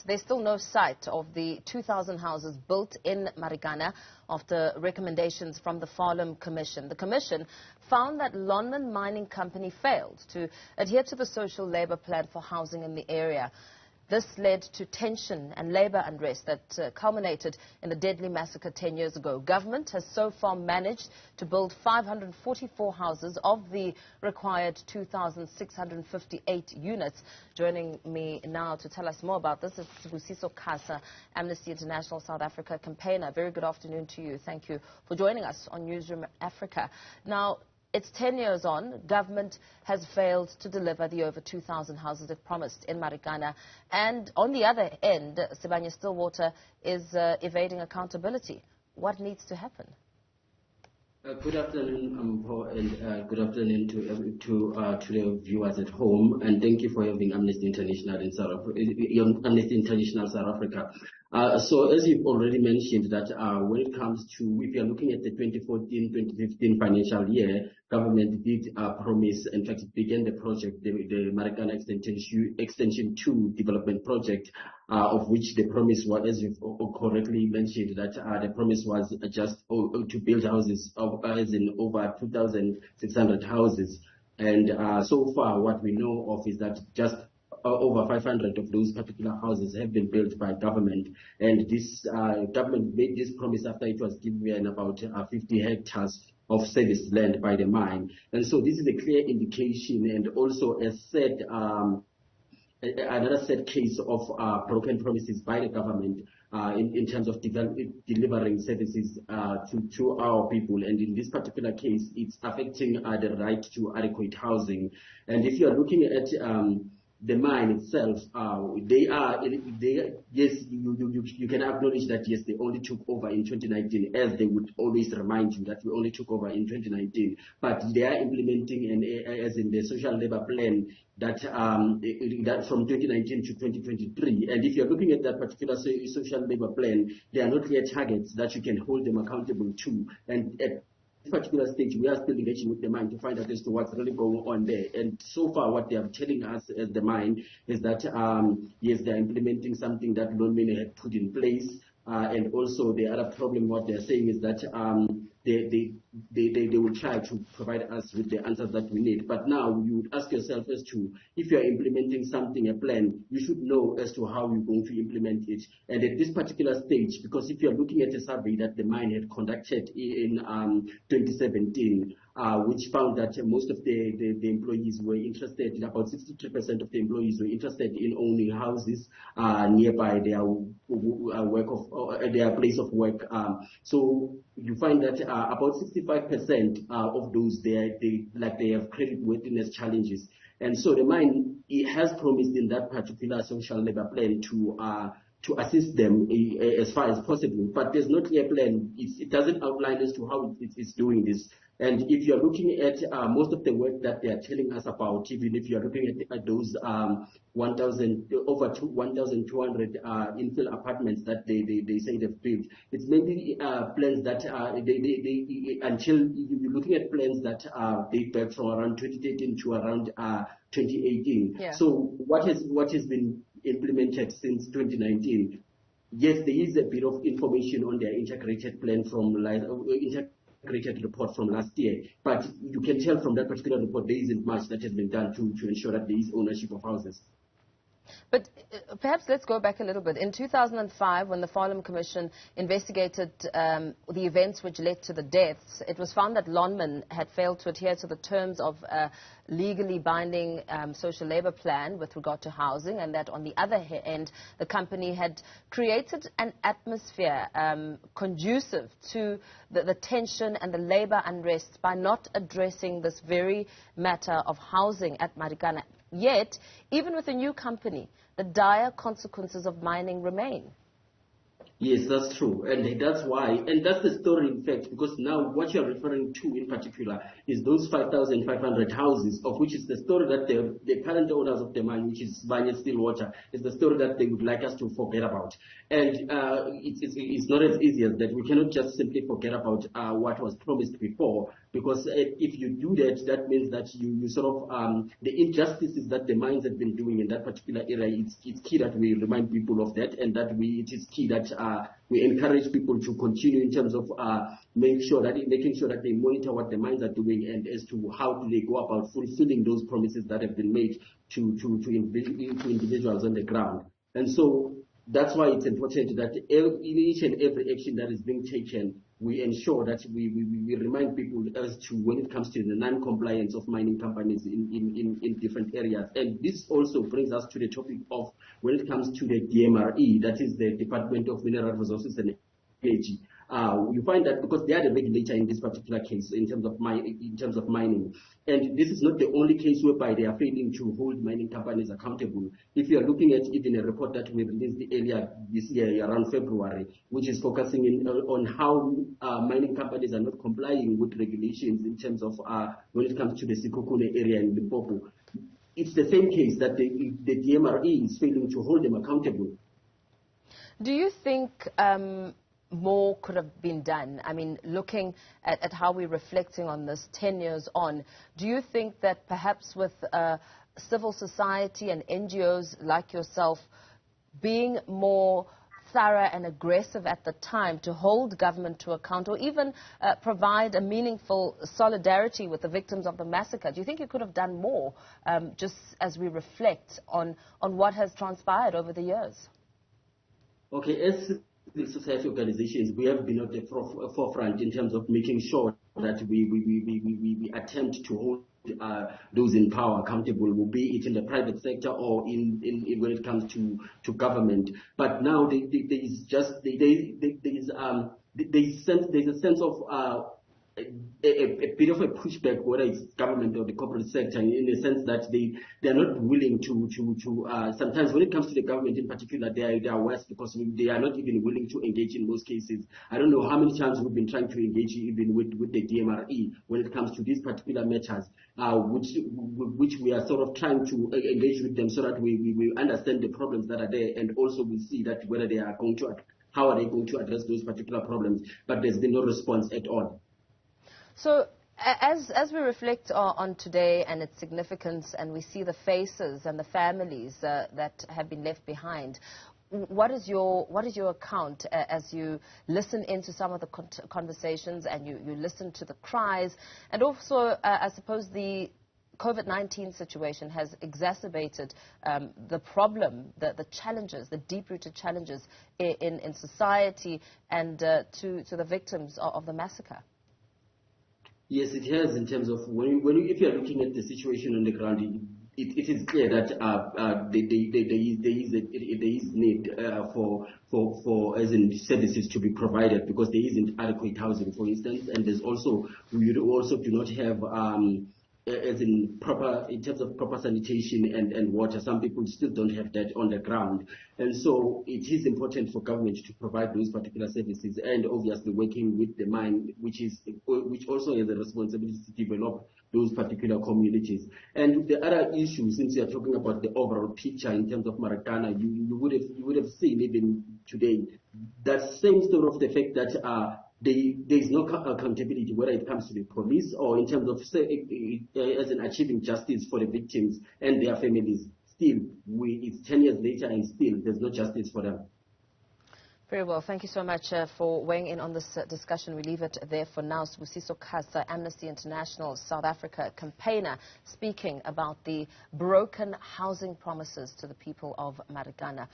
there's still no sight of the 2,000 houses built in Marikana after recommendations from the Farlam Commission. The Commission found that Lonmin mining company failed to adhere to the social labor plan for housing in the area. This led to tension and labor unrest that culminated in the deadly massacre 10 years ago. Government has so far managed to build 544 houses of the required 2,658 units. Joining me now to tell us more about this is Sibusiso Khasa, Amnesty International South Africa campaigner. Very good afternoon to you. Thank you for joining us on Newzroom Afrika. Now, it's 10 years on, government has failed to deliver the over 2,000 houses it promised in Marikana. And on the other end, Sibanye-Stillwater is evading accountability. What needs to happen? Good afternoon, Paul, and good afternoon to the viewers at home. And thank you for having Amnesty International in Amnesty International South Africa. So as you've already mentioned, that when it comes to, if you're looking at the 2014-2015 financial year, government did promise, in fact, began the project, the Marikana Extension 2 development project, of which the promise was, as you've correctly mentioned, that the promise was just to build houses as in over 2,600 houses. And so far, what we know of is that just over 500 of those particular houses have been built by government, and this government made this promise after it was given about 50 hectares of service land by the mine. And so this is a clear indication, and also a said another sad case of broken promises by the government in terms of delivering services to our people. And in this particular case, it's affecting the right to adequate housing. And if you are looking at the mine itself, yes, you can acknowledge that, yes, they only took over in 2019, as they would always remind you that we only took over in 2019. But they are implementing, as in the social labor plan, that from 2019 to 2023. And if you're looking at that particular social labor plan, there are not clear targets that you can hold them accountable to. And at particular stage, we are still engaging with the mine to find out as to what's really going on there. And so far, what they are telling us as the mine is that yes, they are implementing something that Lonmin had put in place. And also the other problem, what they're saying is that they will try to provide us with the answers that we need. But now you would ask yourself as to, if you're implementing something, a plan, you should know as to how you're going to implement it. And at this particular stage, because if you're looking at a survey that the mine had conducted in 2017, which found that most of the employees were interested, about 63% of the employees were interested in owning houses nearby their their place of work. So you find that about 65% of those they have creditworthiness challenges. And so the mine, it has promised in that particular social labor plan to assist them as far as possible, but there's no clear plan. It doesn't outline as to how it's doing this. And if you're looking at most of the work that they are telling us about, even if you're looking at those over 1,200 infill apartments that they say they've built, it's mainly plans that until you're looking at plans that date back from around 2013 to around 2018. Yeah. So what has been implemented since 2019? Yes, there is a bit of information on their integrated plan from integrated report from last year, but you can tell from that particular report there isn't much that has been done to ensure that there is ownership of houses. But perhaps let's go back a little bit. In 2005, when the Farlam Commission investigated the events which led to the deaths, it was found that Lonmin had failed to adhere to the terms of a legally binding social labor plan with regard to housing, and that on the other end, the company had created an atmosphere conducive to the tension and the labor unrest by not addressing this very matter of housing at Marikana. Yet, even with a new company, the dire consequences of mining remain. Yes, that's true. And that's why, and that's the story, in fact, because now what you're referring to in particular is those 5,500 houses, of which is the story that the current owners of the mine, which is Sibanye-Stillwater, is the story that they would like us to forget about. And it's not as easy as that. We cannot just simply forget about what was promised before. Because if you do that, that means that you sort of, the injustices that the mines have been doing in that particular area, it's key that we remind people of that, and that it is key that we encourage people to continue in terms of making sure that they monitor what the mines are doing, and as to how do they go about fulfilling those promises that have been made to individuals on the ground. And so that's why it's important that in each and every action that is being taken, we ensure that we remind people as to when it comes to the non-compliance of mining companies in different areas. And this also brings us to the topic of when it comes to the DMRE, that is the Department of Mineral Resources and Energy. You find that because they are the regulator in this particular case in terms of mining, and this is not the only case whereby they are failing to hold mining companies accountable. If you are looking at even a report that we released earlier this year around February, which is focusing on how mining companies are not complying with regulations in terms of when it comes to the Sekhukhune area in Limpopo, it's the same case that the DMRE is failing to hold them accountable. Do you think more could have been done? I mean, looking at how we're reflecting on this 10 years on, do you think that perhaps with civil society and NGOs like yourself being more thorough and aggressive at the time to hold government to account, or even provide a meaningful solidarity with the victims of the massacre, do you think you could have done more, just as we reflect on what has transpired over the years? Okay, as civil society organizations, we have been at the forefront in terms of making sure that we attempt to hold those in power accountable, will be it in the private sector or in when it comes to government. But now there's a sense of a bit of a pushback, whether it's government or the corporate sector, in the sense that they are not willing to sometimes when it comes to the government in particular, they are worse, because they are not even willing to engage in most cases. I don't know how many times we've been trying to engage even with the DMRE when it comes to these particular matters, which we are sort of trying to engage with them so that we understand the problems that are there, and also we see that whether they are going to, how are they going to address those particular problems. But there's been no response at all. So as we reflect on today and its significance, and we see the faces and the families that have been left behind, what is your account as you listen into some of the conversations and you listen to the cries, and also I suppose the COVID-19 situation has exacerbated the problem, the challenges, the deep-rooted challenges in society, and to the victims of the massacre? Yes, it has, in terms of if you are looking at the situation on the ground, it is clear that there is need for as in services to be provided, because there isn't adequate housing, for instance, and there's also, we also do not have as in terms of proper sanitation and water. Some people still don't have that on the ground, and so it is important for government to provide those particular services, and obviously working with the mine, which also has a responsibility to develop those particular communities. And the other issue, since you are talking about the overall picture in terms of Marikana, you would have seen even today that same sort of the fact that there is no accountability, whether it comes to the police or in terms of as in achieving justice for the victims and their families. Still, it's 10 years later and still there's no justice for them. Very well. Thank you so much for weighing in on this discussion. We leave it there for now. Sibusiso Khasa, Amnesty International South Africa campaigner, speaking about the broken housing promises to the people of Marikana.